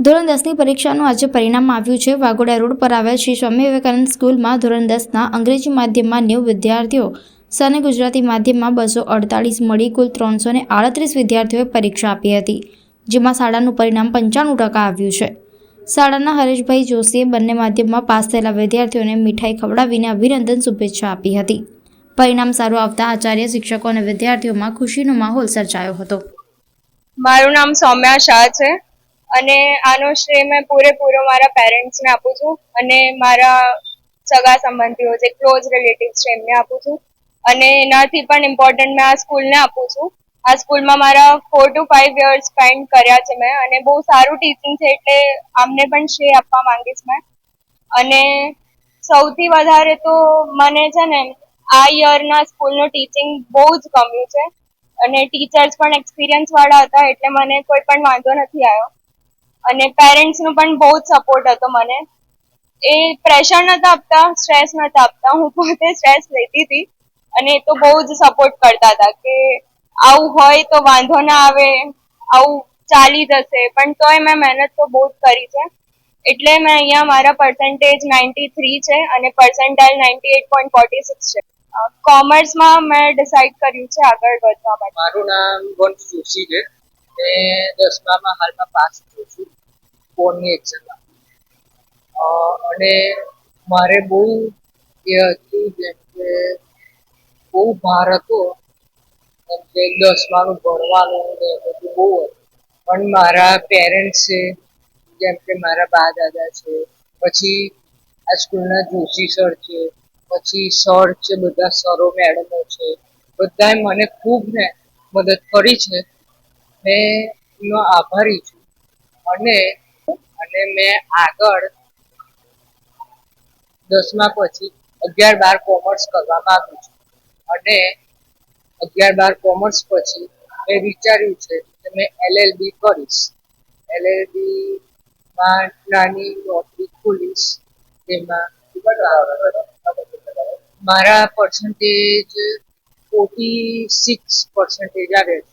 ધોરણ 10ની પરીક્ષાનું આજે પરિણામ આવ્યું છે। વાઘોડિયા રોડ પર આવેલ શ્રી સ્વામી વિવેકાનંદ સ્કૂલમાં ધોરણ 10ના અંગ્રેજી માધ્યમમાં 90 વિદ્યાર્થીઓ અને ગુજરાતી માધ્યમમાં 248 મળી કુલ 338 વિદ્યાર્થીઓએ પરીક્ષા આપી હતી, જેમાં શાળાનું પરિણામ 95% આવ્યું છે। શાળાના હરેશભાઈ જોશીએ બંને માધ્યમમાં પાસ થયેલા વિદ્યાર્થીઓને મીઠાઈ ખવડાવીને અભિનંદન શુભેચ્છા આપી હતી। પરિણામ સારું આવતા આચાર્ય, શિક્ષકો અને વિદ્યાર્થીઓમાં ખુશીનો માહોલ સર્જાયો હતો। મારું નામ સૌમ્યા શાહ છે અને આનો શ્રેય મેં પૂરેપૂરો મારા પેરેન્ટ્સને આપું છું અને મારા સગા સંબંધીઓ જે ક્લોઝ રિલેટિવ્સ છે એમને આપું છું અને એનાથી પણ ઇમ્પોર્ટન્ટ મેં આ સ્કૂલને આપું છું। આ સ્કૂલમાં મારા 4 to 5 યર્સ સ્પેન્ડ કર્યા છે મેં અને બહુ સારું ટીચિંગ છે એટલે આમને પણ શ્રેય આપવા માંગીશ મેં। અને સૌથી વધારે તો મને છે ને આ યરના સ્કૂલનું ટીચિંગ બહુ જ ગમ્યું છે અને ટીચર્સ પણ એક્સપિરિયન્સ વાળા હતા એટલે મને કોઈ પણ વાંધો નથી આવ્યો અને પેરેન્ટ્સનો પણ બહુ જ સપોર્ટ હતો મને। એ પ્રેશર નહોતા આપતા, સ્ટ્રેસ નહોતા આપતા, હું પોતે સ્ટ્રેસ લેતી હતી અને એ તો બહુ જ સપોર્ટ કરતા હતા કે આવું હોય તો વાંધો ના આવે, આવું ચાલી જશે, પણ તોય મેં મહેનત તો બહુ જ કરી છે એટલે મેં અહીંયા મારા પર્સન્ટેજ 93 છે અને પર્સન્ટાઇલ 98.46 છે। કોમર્સમાં મેં ડિસાઇડ કર્યું છે આગળ વધવા માટે। મારું નામ વંશ જોશી છે। મેં 10માં હાલમાં પાસ થયો છું બોર્ડની એક્ઝામમાં અને મારે બહુ એ હતું જેમ કે બહુ ભાર હતો જેમ કે 10માનું ભણવાનું ને બધું બહુ હતું, પણ મારા પેરેન્ટ્સ છે જેમ કે મારા બા દાદા છે, પછી આ સ્કૂલના જોશી સર છે, પછી સર છે, બધા સરો મેડમો છે, બધાએ મને ખૂબ ને મદદ કરી છે। મેં એનો આભારી છું અને મેં આગળ 10મા પછી 11-12 કોમર્સ કરવા માંગુ છું અને 11-12 કોમર્સ પછી મેં વિચાર્યું છે કે મેં LLB કરીશ। LLBમાં નાની નોકરી ખોલીશ, તેમાં મારા પર્સન્ટેજ 46% આવે છે